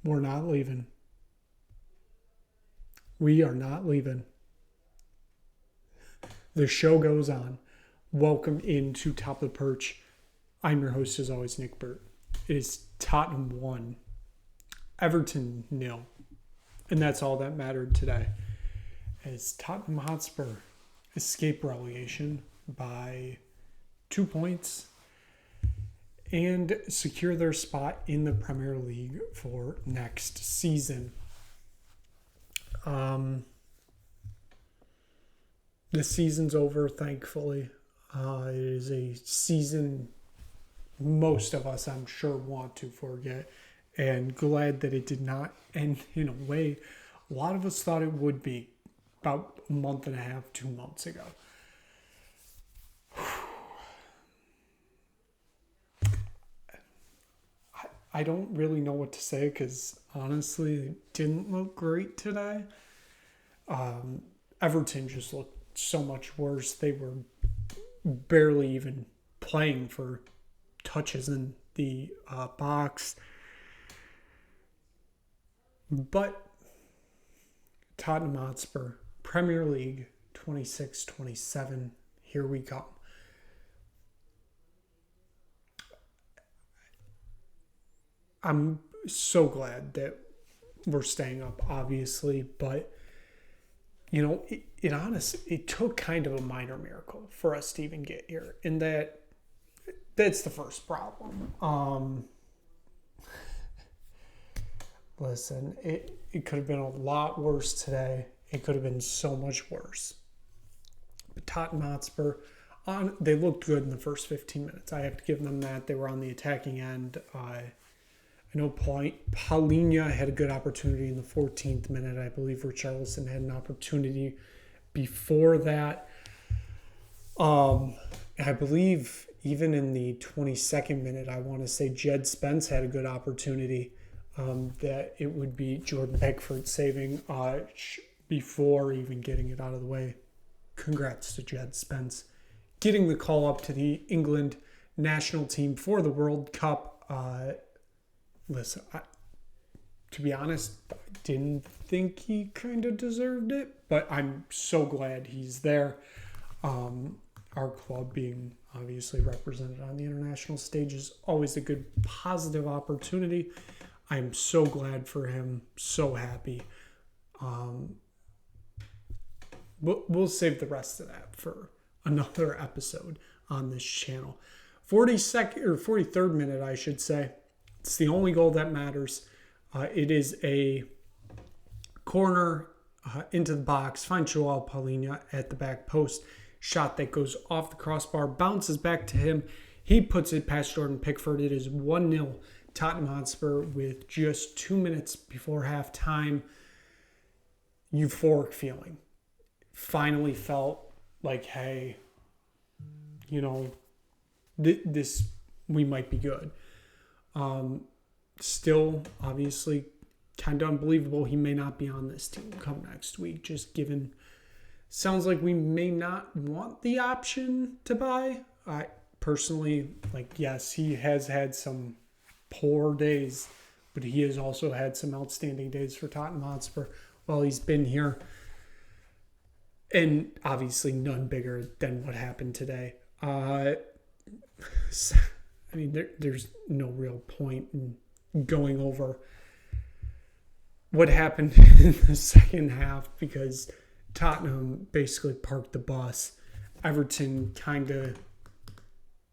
We're not leaving. We are not leaving. The show goes on. Welcome into Top of the Perch. I'm your host, as always, Nick Burt. It is Tottenham 1, Everton 0. And that's all that mattered today. As Tottenham Hotspur escape relegation by 2 points and secure their spot in the Premier League for next season. The season's over, thankfully. It is a season most of us, I'm sure, want to forget, and glad that it did not end in a way a lot of us thought it would be about a month and a half, 2 months ago. I don't really know what to say because, honestly, it didn't look great today. Everton just looked so much worse. They were barely even playing for touches in the box. But Tottenham Hotspur, Premier League 26-27, here we come. I'm so glad that we're staying up, obviously, but it took kind of a minor miracle for us to even get here, and that's the first problem. Listen, it could have been a lot worse today. It could have been so much worse. But Tottenham Hotspur, they looked good in the first 15 minutes. I have to give them that. They were on the attacking end. I know Paulinho had a good opportunity in the 14th minute. I believe Richarlison had an opportunity before that. I believe even in the 22nd minute, I want to say Jed Spence had a good opportunity that it would be Jordan Pickford saving before even getting it out of the way. Congrats to Jed Spence. Getting the call up to the England national team for the World Cup. Listen, to be honest, I didn't think he kind of deserved it, but I'm so glad he's there. Our club being obviously represented on the international stage is always a good positive opportunity. I'm so glad for him, so happy. We'll save the rest of that for another episode on this channel. 43rd minute, I should say. It's the only goal that matters. It is a corner into the box. Finds Joao Paulinho at the back post. Shot that goes off the crossbar. Bounces back to him. He puts it past Jordan Pickford. It is 1-0 Tottenham Hotspur with just 2 minutes before halftime. Euphoric feeling. Finally felt like, hey, this we might be good. Still, obviously, kind of unbelievable he may not be on this team come next week, just given, sounds like we may not want the option to buy. I personally, yes, he has had some poor days, but he has also had some outstanding days for Tottenham Hotspur while he's been here. And obviously none bigger than what happened today. There's no real point in going over what happened in the second half because Tottenham basically parked the bus. Everton kind of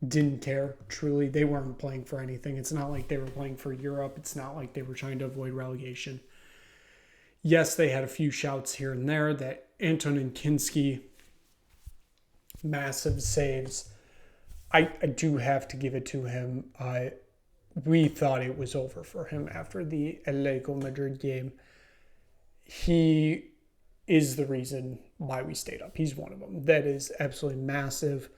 didn't care, truly. They weren't playing for anything. It's not like they were playing for Europe. It's not like they were trying to avoid relegation. Yes, they had a few shouts here and there that Anton Kinski, massive saves. I do have to give it to him. We thought it was over for him after the Atletico Madrid game. He is the reason why we stayed up. He's one of them. That is absolutely massive.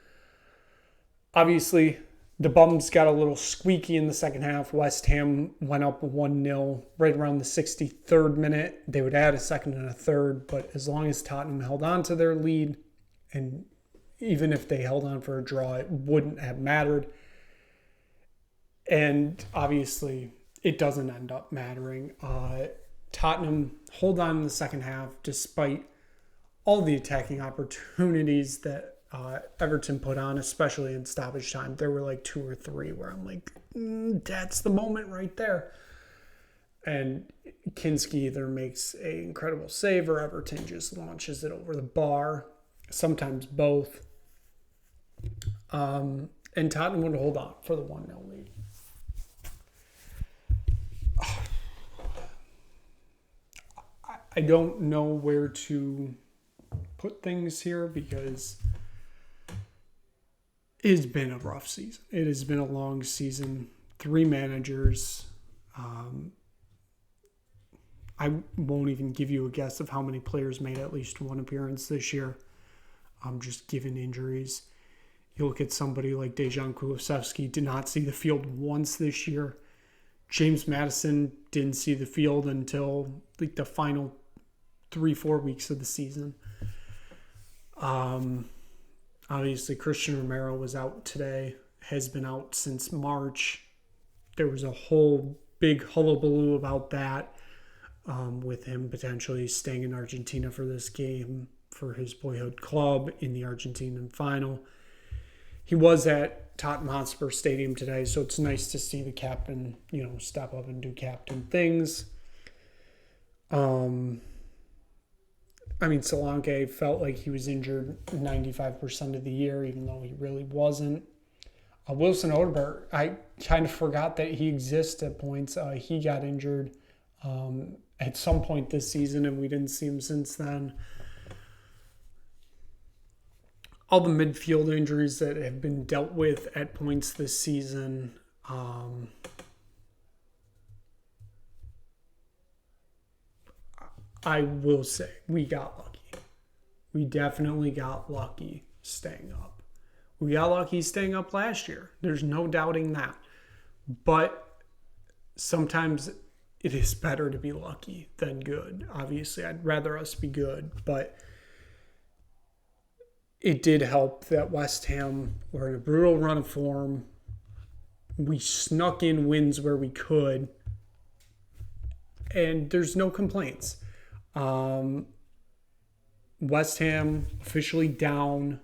Obviously, the bums got a little squeaky in the second half. West Ham went up 1-0 right around the 63rd minute. They would add a second and a third, but as long as Tottenham held on to their lead, and even if they held on for a draw, it wouldn't have mattered. And obviously, it doesn't end up mattering. Tottenham hold on in the second half despite all the attacking opportunities that Everton put on, especially in stoppage time. There were like 2 or 3 where I'm like, that's the moment right there. And Kinski either makes an incredible save or Everton just launches it over the bar. Sometimes both. And Tottenham would hold on for the 1-0 lead. I don't know where to put things here because it has been a rough season. It has been a long season. 3 managers. I won't even give you a guess of how many players made at least one appearance this year, just given injuries. You look at somebody like Dejan Kulusevski, did not see the field once this year. James Maddison didn't see the field until like the final 3-4 weeks of the season. Obviously, Christian Romero was out today, has been out since March. There was a whole big hullabaloo about that. With him potentially staying in Argentina for this game for his boyhood club in the Argentinian final. He was at Tottenham Hotspur Stadium today, so it's nice to see the captain, step up and do captain things. Solanke felt like he was injured 95% of the year, even though he really wasn't. Wilson Odobert, I kind of forgot that he exists at points. He got injured at some point this season, and we didn't see him since then. All the midfield injuries that have been dealt with at points this season. I will say we got lucky. We definitely got lucky staying up. We got lucky staying up last year. There's no doubting that. But sometimes it is better to be lucky than good. Obviously, I'd rather us be good, but it did help that West Ham were in a brutal run of form. We snuck in wins where we could, and there's no complaints. West Ham officially down.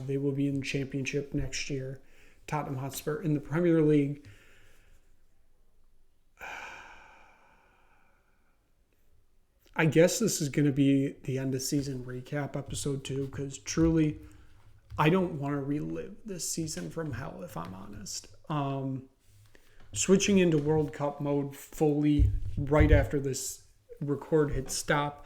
They will be in the championship next year. Tottenham Hotspur in the Premier League. I guess this is going to be the end of season recap episode 2 because truly, I don't want to relive this season from hell if I'm honest. Switching into World Cup mode fully right after this record hit stop.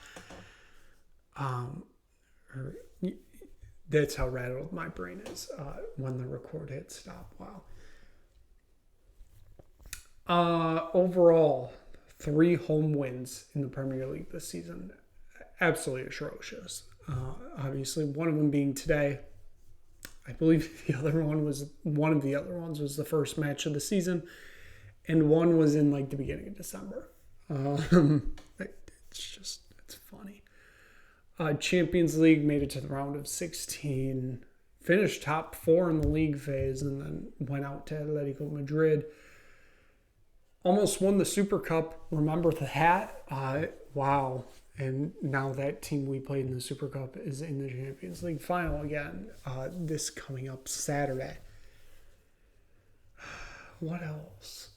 That's how rattled my brain is when the record hit stop. Wow. Overall, 3 home wins in the Premier League this season. Absolutely atrocious. Obviously, one of them being today. I believe one of the other ones was the first match of the season, and one was in like the beginning of December. It's funny. Champions League made it to the round of 16, finished top 4 in the league phase, and then went out to Atletico Madrid. Almost won the Super Cup. Remember that? Wow. And now that team we played in the Super Cup is in the Champions League final again. This coming up Saturday. What else?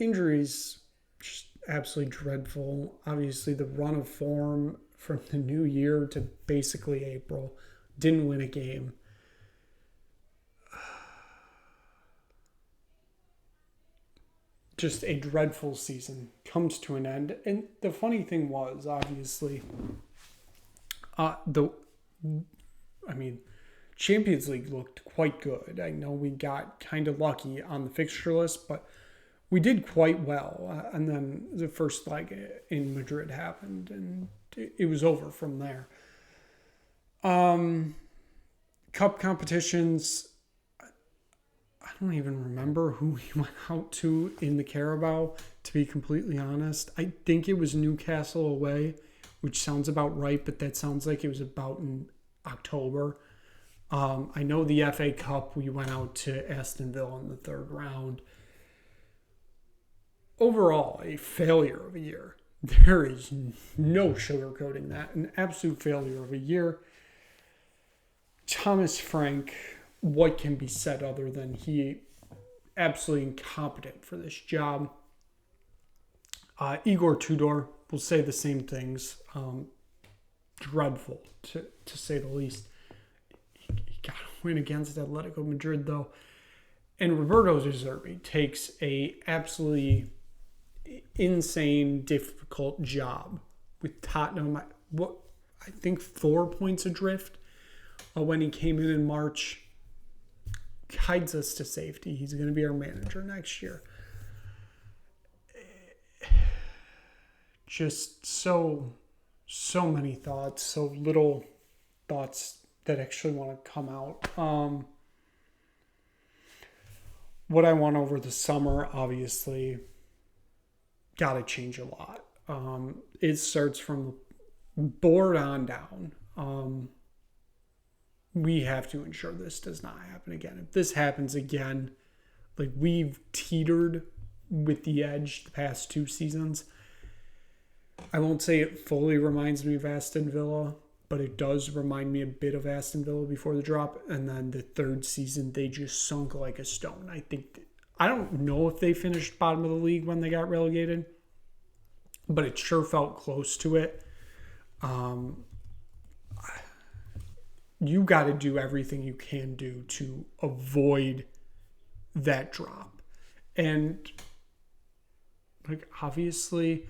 Injuries, just absolutely dreadful. Obviously, the run of form from the new year to basically April. Didn't win a game. Just a dreadful season comes to an end. And the funny thing was, obviously, Champions League looked quite good. I know we got kind of lucky on the fixture list, but we did quite well. And then the first leg in Madrid happened, and it was over from there. Cup competitions, I don't even remember who we went out to in the Carabao, to be completely honest. I think it was Newcastle away, which sounds about right, but that sounds like it was about in October. I know the FA Cup, we went out to Aston Villa in the third round. overall, a failure of a year. There is no sugarcoating that. An absolute failure of a year. Thomas Frank, what can be said other than he absolutely incompetent for this job? Igor Tudor will say the same things. Dreadful, to say the least. He got a win against Atletico Madrid, though. And Roberto De Zerbi takes a absolutely insane, difficult job with Tottenham. I think 4 points adrift when he came in March. Guides us to safety. He's going to be our manager next year. Just so many thoughts, so little thoughts that actually want to come out. What I want over the summer, obviously, got to change a lot. It starts from board on down. We have to ensure this does not happen again. If this happens again, like we've teetered with the edge the past 2 seasons, I won't say it fully reminds me of Aston Villa, but it does remind me a bit of Aston Villa before the drop. And then the 3rd season, they just sunk like a stone. I don't know if they finished bottom of the league when they got relegated, but it sure felt close to it. You got to do everything you can do to avoid that drop. And like obviously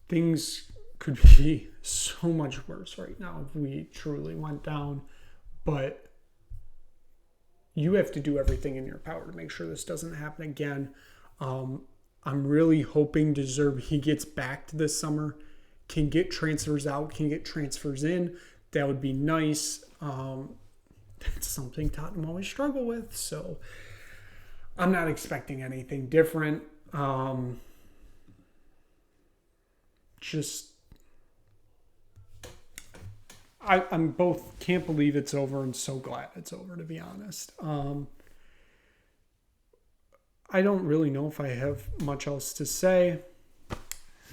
things could be so much worse right now if we truly went down, but you have to do everything in your power to make sure this doesn't happen again. I'm really hoping De Zerbi gets back to this summer, can get transfers out, can get transfers in. That would be nice. That's something Tottenham always struggle with. So I'm not expecting anything different. I'm both can't believe it's over and so glad it's over, to be honest. I don't really know if I have much else to say.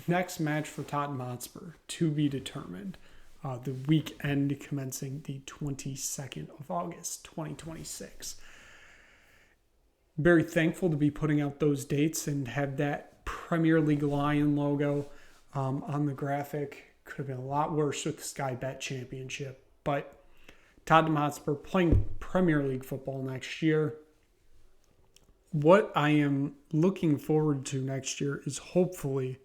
Next match for Tottenham Hotspur to be determined. The weekend commencing the 22nd of August, 2026. Very thankful to be putting out those dates and have that Premier League Lion logo on the graphic. Could have been a lot worse with the Sky Bet Championship. But Tottenham Hotspur playing Premier League football next year. What I am looking forward to next year is hopefully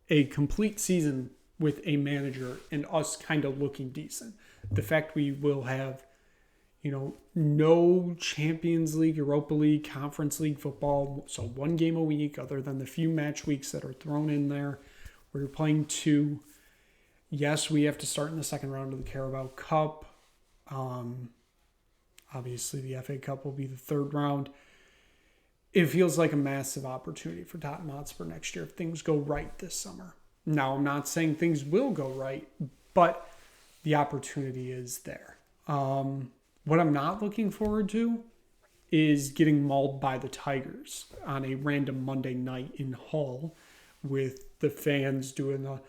a complete season with a manager and us kind of looking decent. The fact we will have, no Champions League, Europa League, Conference League football, so 1 game a week other than the few match weeks that are thrown in there. We're playing 2. Yes, we have to start in the second round of the Carabao Cup. Obviously, the FA Cup will be the 3rd round. It feels like a massive opportunity for Tottenham Hotspur next year if things go right this summer. Now, I'm not saying things will go right, but the opportunity is there. What I'm not looking forward to is getting mauled by the Tigers on a random Monday night in Hull with the fans doing the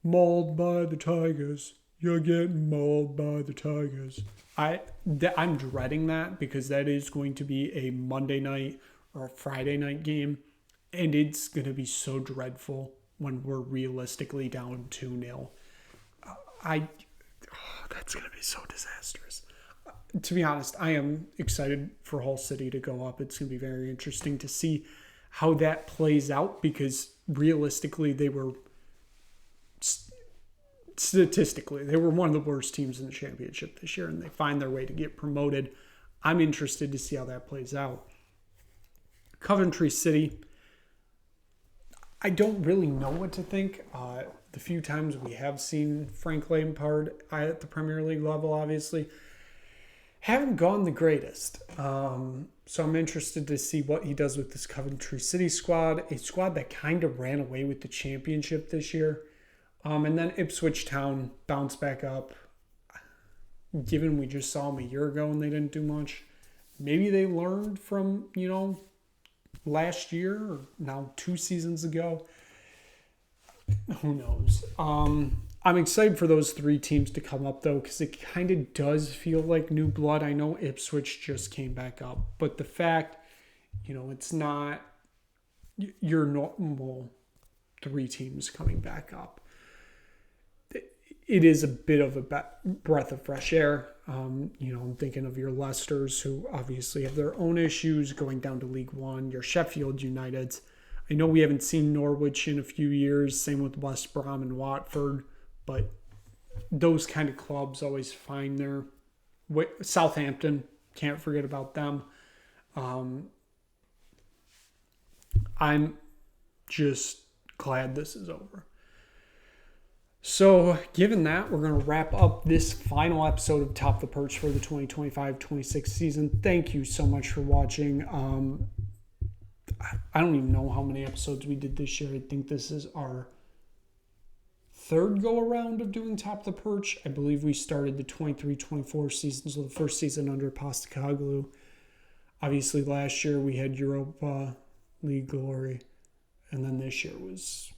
mauled by the Tigers. You're getting mauled by the Tigers. I'm dreading that because that is going to be a Monday night or a Friday night game, and it's going to be so dreadful when we're realistically down 2-0. That's going to be so disastrous. To be honest, I am excited for Hull City to go up. It's going to be very interesting to see how that plays out because realistically they were statistically, they were one of the worst teams in the championship this year, and they find their way to get promoted. I'm interested to see how that plays out. Coventry City, I don't really know what to think. The few times we have seen Frank Lampard at the Premier League level, obviously, haven't gone the greatest. So I'm interested to see what he does with this Coventry City squad, a squad that kind of ran away with the championship this year. And then Ipswich Town bounced back up. Given we just saw them a year ago and they didn't do much, maybe they learned from, last year or now 2 seasons ago. Who knows? I'm excited for those 3 teams to come up, though, because it kind of does feel like new blood. I know Ipswich just came back up, but the fact, it's not your normal 3 teams coming back up. It is a bit of a breath of fresh air. I'm thinking of your Leicesters, who obviously have their own issues going down to League One, your Sheffield Uniteds. I know we haven't seen Norwich in a few years, same with West Brom and Watford, but those kind of clubs always find their way. Southampton, can't forget about them. I'm just glad this is over. So, given that, we're going to wrap up this final episode of Top the Perch for the 2025-26 season. Thank you so much for watching. I don't even know how many episodes we did this year. I think this is our 3rd go-around of doing Top the Perch. I believe we started the 23-24 season, so the first season under Postacoglu. Obviously, last year we had Europa League glory, and then this year was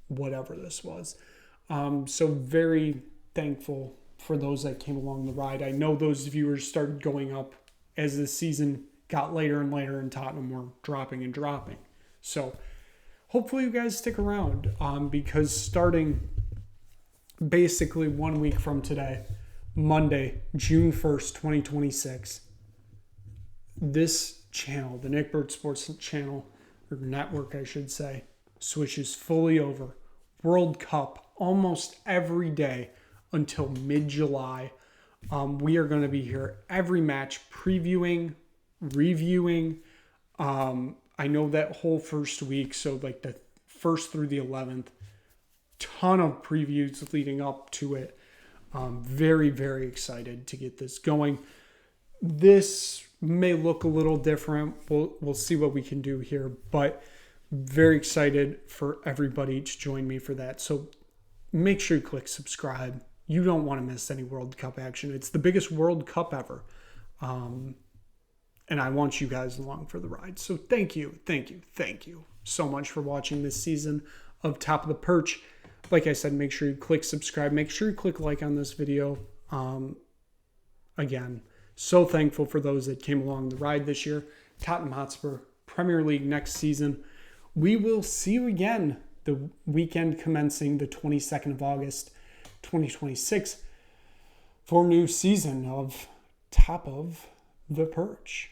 whatever this was. So very thankful for those that came along the ride. I know those viewers started going up as the season got later and later, and Tottenham were dropping and dropping. So hopefully you guys stick around, because starting basically 1 week from today, Monday, June 1st, 2026, this channel, the Nick Bird Sports channel, or network I should say, switches fully over. World Cup almost every day until mid-July. We are going to be here every match previewing, reviewing. I know that whole first week, so like the 1st through the 11th, ton of previews leading up to it. Very, very excited to get this going. This may look a little different. We'll see what we can do here, but very excited for everybody to join me for that. So make sure you click subscribe. You don't want to miss any World Cup action. It's the biggest World Cup ever. And I want you guys along for the ride. So thank you so much for watching this season of Top of the Perch. Like I said, make sure you click subscribe. Make sure you click like on this video. Again, so thankful for those that came along the ride this year. Tottenham Hotspur, Premier League next season. We will see you again the weekend commencing the 22nd of August, 2026, for a new season of Top of the Perch.